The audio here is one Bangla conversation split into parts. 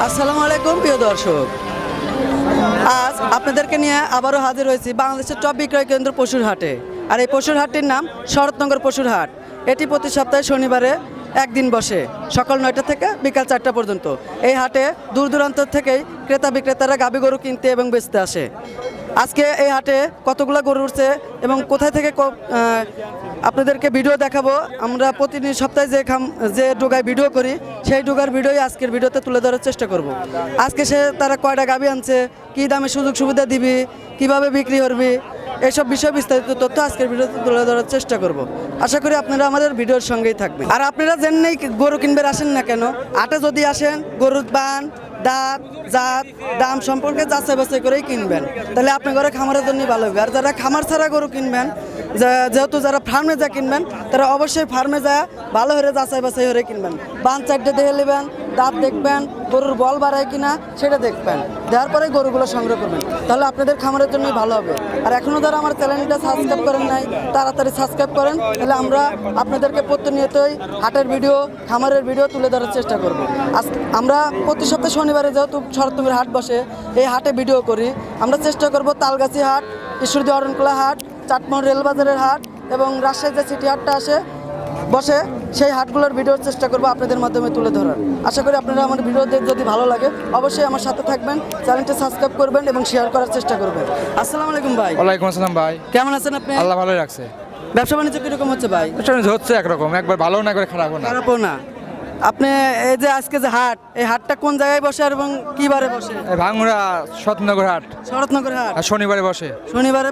আসসালামু আলাইকুম প্রিয় দর্শক, আজ আপনাদেরকে নিয়ে আবারও হাজির হয়েছি বাংলাদেশের টপ বিক্রয় কেন্দ্র পশুর হাটে। আর এই পশুর হাটটির নাম শরৎনগর পশুর হাট। এটি প্রতি সপ্তাহে শনিবারে একদিন বসে সকাল 9টা থেকে বিকাল 4টা পর্যন্ত। এই হাটে দূর দূরান্ত থেকেই ক্রেতা বিক্রেতারা গাভী গরু কিনতে এবং বেচতে আসে। আজকে এই হাটে কতগুলো গরু উঠছে এবং কোথায় থেকে আপনাদেরকে ভিডিও দেখাবো। আমরা প্রতিদিন সপ্তাহে যে ডোগায় ভিডিও করি সেই ডোগার ভিডিওই আজকের ভিডিওতে তুলে ধরার চেষ্টা করব। আজকে তারা কয়টা গাভী আনছে, কী দামে সুযোগ সুবিধা দিবি, কিভাবে বিক্রি করবি, এইসব বিষয়ে বিস্তারিত তথ্য আজকের ভিডিওতে তুলে ধরার চেষ্টা করব। আশা করি আপনারা আমাদের ভিডিওর সঙ্গেই থাকবেন। আর আপনারা জেনেই গরু কিনবে আসেন না কেন, হাটে যদি আসেন গরুর বান, দাঁত, জাত, দাম সম্পর্কে যাচাই বাছাই করেই কিনবেন, তাহলে আপনার ঘরে খামারের জন্যই ভালো হবে। আর যারা খামার ছাড়া গরু কিনবেন, যেহেতু যারা ফার্মে যা কিনবেন তারা অবশ্যই ফার্মে যা ভালো হয়ে যাচাই বাছাই হয়ে কিনবেন। বান চারটে দেখে নেবেন, দাঁত দেখবেন, গরুর বল বাড়ায় কিনা সেটা দেখবেন, দেওয়ার পরে গরুগুলো সংগ্রহ করবেন, তাহলে আপনাদের খামারের জন্যই ভালো হবে। আর এখনও যারা আমার চ্যানেলটা সাবস্ক্রাইব করেন নাই তাড়াতাড়ি সাবস্ক্রাইব করেন, তাহলে আমরা আপনাদেরকে প্রতিনিয়তই হাটের ভিডিও, খামারের ভিডিও তুলে ধরার চেষ্টা করব। আমরা প্রতি সপ্তাহে শনিবারে যেহেতু শরৎনগর হাট বসে, এই হাটে ভিডিও করি। আমরা চেষ্টা করব তালগাছি হাট, ঈশ্বরদী অরণকুলা হাট, চাটমোহর রেলবাজারের হাট এবং রাজশাহী যে সিটি হাটটা বসে সেই হাটগুলোর ভিডিওর চেষ্টা করবো আপনাদের মাধ্যমে তুলে ধরার। আশা করি আপনারা আমার ভিডিও যদি ভালো লাগে অবশ্যই আমার সাথে থাকবেন, চ্যানেলটা সাবস্ক্রাইব করবেন এবং শেয়ার করার চেষ্টা করবেন। আসসালামু আলাইকুম ভাই। ওয়ালাইকুম আসসালাম ভাই। কেমন আছেন আপনি? আল্লাহ ভালোই রাখছে। ব্যবসা বাণিজ্য কিরকম হচ্ছে ভাই? ব্যবসা বাণিজ্য হচ্ছে একরকম, একবার ভালো না, একবার খারাপও না। খারাপও না। আপনি এই যে আজকে যে হাট, এই হাটটা কোন জায়গায় বসে আর এবং কি বারে বসে? ভাঙুরা শরৎনগর হাট, শরৎনগর হাট আর শনিবারে বসে। শনিবারে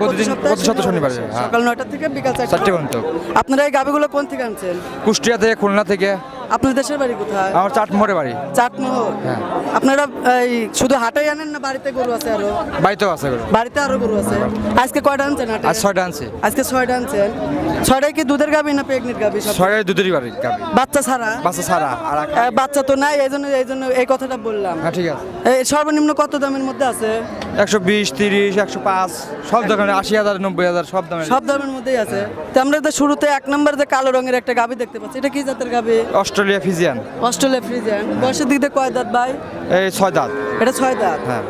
প্রতি সপ্তাহে শনিবারে, হ্যাঁ। সকাল 9টা থেকে বিকাল 4টা পর্যন্ত। আপনারা এই গাভীগুলো কোন থেকে আনছেন? কুষ্টিয়া থেকে, খুলনা থেকে। আপনার দেশের বাড়ি কোথায়? আমার চাটমোহরে বাড়ি। চাটমোহর। হ্যাঁ। আপনারা এই শুধু হাটেই আনেন না বাড়িতে গরু আছে আরো? বাড়িতেও আছে গরু। বাড়িতে আরো গরু আছে। আজকে কয়টা আনছেন হাটে? আজ 6টা আনছি। আজকে 6টা আনছেন। 6টাই কি দুধের গাভী না প্রেগনেন্ট গাভী? 6টায় দুধেরই বাড়ি গাভী। বাচ্চা ছাড়া? বাচ্চা ছাড়া। আর বাচ্চা তো নাই, এই জন্য এই কথাটা বললাম। হ্যাঁ, ঠিক আছে। এই সর্বনিম্ন কত দামের মধ্যে আছে? 120, 30, 105 সব দোকানে, 80,000, 90,000 সব দামে। সব দামের মধ্যেই আছে। তো আমরা তো শুরুতে 1 নম্বর যে কালো রঙের একটা গাভী দেখতে পাচ্ছি, এটা কি জাতের গাভী? Australia Friesian. Australia Friesian. বয়সের দিক দিয়ে কয় দাঁত ভাই? এই 6 দাঁত। এটা 6 দাঁত। হ্যাঁ,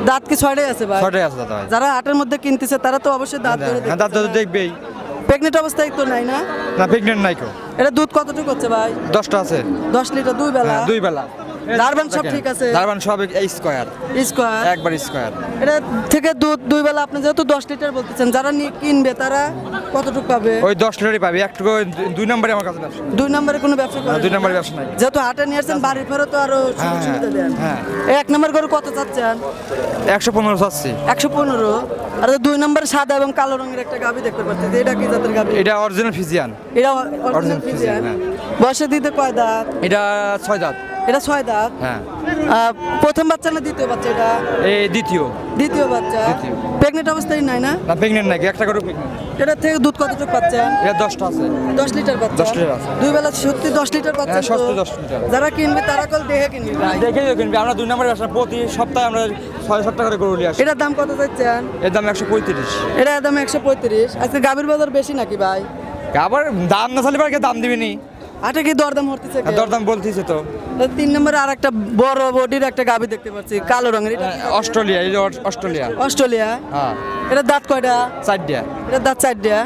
দাঁত কি 6টাই আছে ভাই? 6টাই আছে দাদা ভাই। যারা হাটের মধ্যে কিনতেছে তারা তো অবশ্যই দাঁত ধরে হ্যাঁ, দাঁত তো দেখবেই। প্রেগনেন্ট অবস্থায় তো নাই না? না, প্রেগনেন্ট নাই কো। এটা দুধ কতটুকু হচ্ছে ভাই? 10টা আছে। 10 লিটার দুই বেলা? হ্যাঁ, 2 বেলা। দারবান সব ঠিক আছে? দারবান সব স্কয়ার। স্কয়ার একবার স্কয়ার। এটা থেকে দুধ দুই বেলা আপনি যেহেতু 10 লিটার বলতেছেন, যারা কিনবে তারা কতটুকু পাবে? ওই 10 লিটারই পাবে। একটু 2 নম্বরে আমার কাছে ব্যবসা। 2 নম্বরে কোনো ব্যবসা করেন? 2 নম্বরে ব্যবসা নাই। যেহেতু হাটে নিয়ে আসছেন বাড়ি ফেরত তো আরো সুযোগ সুবিধা দেন। হ্যাঁ। এই 1 নম্বর গরু কত চাচ্ছেন? 115 চাচ্ছি। 115। আর 2 নম্বরে সাদা এবং কালো রঙের একটা গাভী দেখতে পাচ্ছেন, এটা কি জাতের গাভী? এটা অরিজিনাল ফিজিয়ান। এটা অরিজিনাল Original ফ্রিজিয়ান। Friesian, বয়সের দিতে কয় দাঁত? এটা 6 দাঁত। এটা 6 দাঁত। হ্যাঁ। প্রথম বাচ্চা না দ্বিতীয় বাচ্চা এটা? এই দ্বিতীয়। দ্বিতীয় বাচ্চা। দ্বিতীয়। প্রেগনেন্ট অবস্থায় নাই না? না, প্রেগনেন্ট নাকি? একটা করে প্রেগনেন্ট। এটা থেকে দুধ কতটুকু পাচ্ছেন? এটা 10টা আছে। 10 লিটার বাচ্চা? 10 লিটার আছে। দুই বেলা সত্যি 10 লিটার পাচ্ছেন? হ্যাঁ, সস্তা তো? 10 লিটার। যারা কিনবে তারা কল দেখে কিনবে ভাই। দেখেই কিনবি। আমরা 2 নম্বরে ব্যবসা, প্রতি সপ্তাহে আমরা 6-7 টাকা করে গরু নিয়ে আসি। এটার দাম কত চাচ্ছেন? এর দাম 135। এটার দাম 135। আজকে গাভীর বাজার বেশি নাকি ভাই? আবার দাম না চাইলে কে দাম দিবি নি? হাটে কি দরদাম হতেছে? দরদাম বলতিছে তো। 3 নম্বরে আর একটা বড় বডির একটা গাভী দেখতে পাচ্ছি কালো রঙের, এটা অস্ট্রেলিয়া। এই যে অস্ট্রেলিয়া। অস্ট্রেলিয়া। হ্যাঁ। এটা দাঁত কয়টা? 4টা। এটা দাঁত 4টা।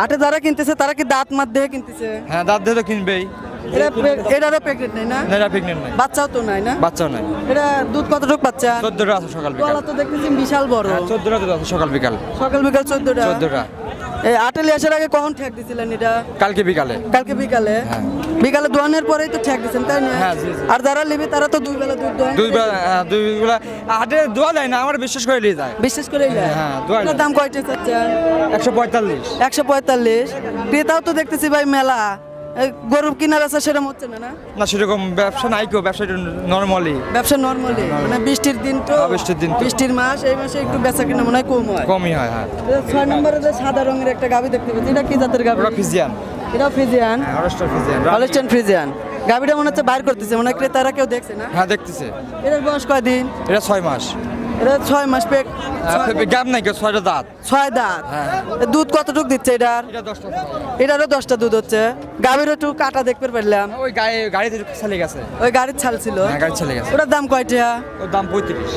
হাটে যারা কিনতেছে তারা কি দাঁত মাত দেখে কিনতেছে? হ্যাঁ, দাঁত দিয়ে তো কিনবেই। এটারও প্রেগনেন্ট নাই না? না, এটা প্রেগনেন্ট নাই। বাচ্চাও তো নাই না? বাচ্চাও নাই। এটা দুধ কতটুকু পাচ্ছেন? 14টা আছে সকাল বিকাল। গলা তো দেখতেছি বিশাল বড়। হ্যাঁ, 14টা দুধ আছে সকাল বিকাল। সকাল বিকাল 14টা। 14টা। এই আটেলি আসার আগে কখন ঠেক দিছিলেন এটা? কালকে বিকালে। কালকে বিকালে? হ্যাঁ। বিকালে দোয়ানের পরেই তো ঠেক দিছেন তাই না? হ্যাঁ, জি, জি। আর যারা নেবে তারা তো দুই বেলা দুধ দোয়ান। 2 বেলা, হ্যাঁ, 2 বেলা হাটে দোয়া যায় না, আমার বিশ্বাস করে নিয়ে যায়। বিশেষ করে হ্যাঁ, দোয়ান। এটার দাম কয়টা চাচ্ছেন? 145। 145। ক্রেতাও তো দেখতেছি ভাই মেলা। এই গরু কিনা বেচা সেরকম হচ্ছে না না? না, সেরকম ব্যবসা নাই কো। ব্যবসা নরমালি। ব্যবসা নর্মালি, মানে বৃষ্টির দিন তো। বৃষ্টির দিন তো। বৃষ্টির মাস, এই মাসে একটু বেচা কিনা মনে হয় কম হয়। কমই হয়। হ্যাঁ। 6 নম্বরে যে সাদা রঙের একটা গাভী দেখতে পাচ্ছি, এটা কি জাতের গাভী? ওটা ফিজিয়ান। এটা Friesian. Australia Friesian. Holstein Friesian. গাভীটা মনে হচ্ছে বাইর করতেছে, মনে হয় ক্রেতারা কেউ দেখছে না? হ্যাঁ, দেখতেছে। এটার বয়স কয়দিন? এটা 6 মাস। এটা 6 মাস পেক গাব নাই কেউ 6টা দাঁত 6 দাঁত। এ দুধ কতটুক দিচ্ছে এটার? এটা 10টা এটারও 10টা দুধ হচ্ছে। গাভীর একটু কাটা দেখতে পারলাম, ওই গাড়িতে চালে গেছে। ওই গাড়ির ছাল ছিল। হ্যাঁ গাড়ি চালে গেছে। ওটার দাম কয়টা? ওর দাম 35।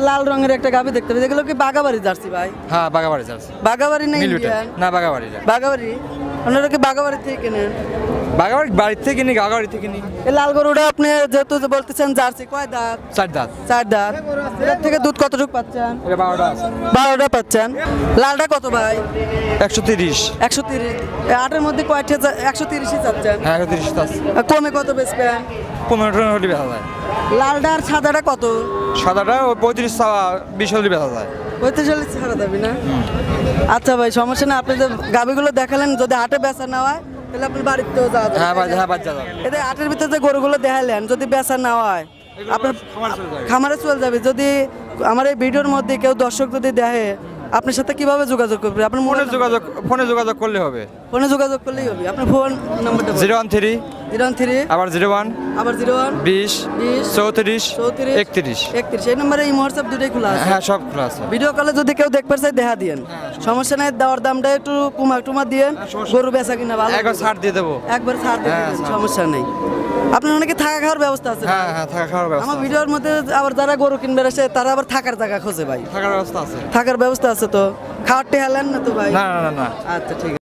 লাল রঙের একটা গাভী দেখতে পাচ্ছি, এগুলো কি বাগাবাড়ি জার্সি ভাই? হ্যাঁ বাগাবাড়ি যাচ্ছে। বাগাবাড়ি না মিলুটা ইন্ডিয়ান? না বাগাবাড়ি বাগাবাড়ি। আপনারা কি বাগাবাড়ি থেকে কেনেন? বাগাবাড়ি বাড়ির থেকে কিনি গাগাবাড়ি থেকে কিনি। এই লাল গরুটা আপনি যেহেতু যে বলতেছেন জার্সি, কয় দাঁত? 4 দাঁত। 4 দাঁত। এর থেকে দুধ কতটুকু পাচ্ছেন? এটা 12টা আছে। 12টা পাচ্ছেন। লালটা কত ভাই? 130। 130। এই 8-এর মধ্যে কয়টা 130ই চাচ্ছেন? হ্যাঁ 130 আছে। আর কমে কত বেচবেন? 15 হলে বেচা যায়। লালটা আর সাদাটা কত? সাদাটা ওই 35-20 হলে বেচা যায়। 45 ছাড়া যাবি না? আচ্ছা ভাই, সমস্যা না। আপনি যে গাভিগুলো দেখালেন, যদি হাটে বেচা না হয় তাহলে আপনার বাড়িতেও যাওয়া যাবে। হ্যাঁ বাচ্চা যাবে। এতে হাটের ভিতরে যে গরুগুলো দেখালেন, যদি বেচা না হয় আপনার খামারে চলে যাবে। যদি আমার এই ভিডিওর মধ্যে কেউ দর্শক যদি দেখে, আপনার সাথে কিভাবে যোগাযোগ করবে? আপনার ফোনে যোগাযোগ করলে হবে। ফোনে যোগাযোগ করলেই হবে। আপনার ফোন নাম্বারটা 013 013 আবার 01 আবার 01 20 20 34 34 31। 31। এই নম্বরে এই হোয়াটসঅ্যাপ দুটোই খোলা আছে। হ্যাঁ সব খোলা আছে। ভিডিও কলে যদি কেউ দেখতে চায় দেখা দিয়েন, সমস্যা নাই। দেওয়ার দামটা একটু কুমা দিয়েন, গরু বেচা কিনা ভালো একবার করবে। ছাড় দিয়ে দেবো। একবার ছাড় দিয়ে হ্যাঁ, দিবেন, ছাড়। সমস্যা নেই। আপনার অনেকে থাকা খাওয়ার ব্যবস্থা আছে? হ্যাঁ হ্যাঁ থাকা খাওয়ার ব্যবস্থা আমার আছে। ভিডিওর মধ্যে আবার যারা গরু কিনবে আসে, তারা আবার থাকার জায়গা খোঁজে ভাই। থাকার ব্যবস্থা আছে। থাকার ব্যবস্থা আছে তো? খাওয়ারটি হেলেন না তো ভাই? না না না না। আচ্ছা ঠিক আছে।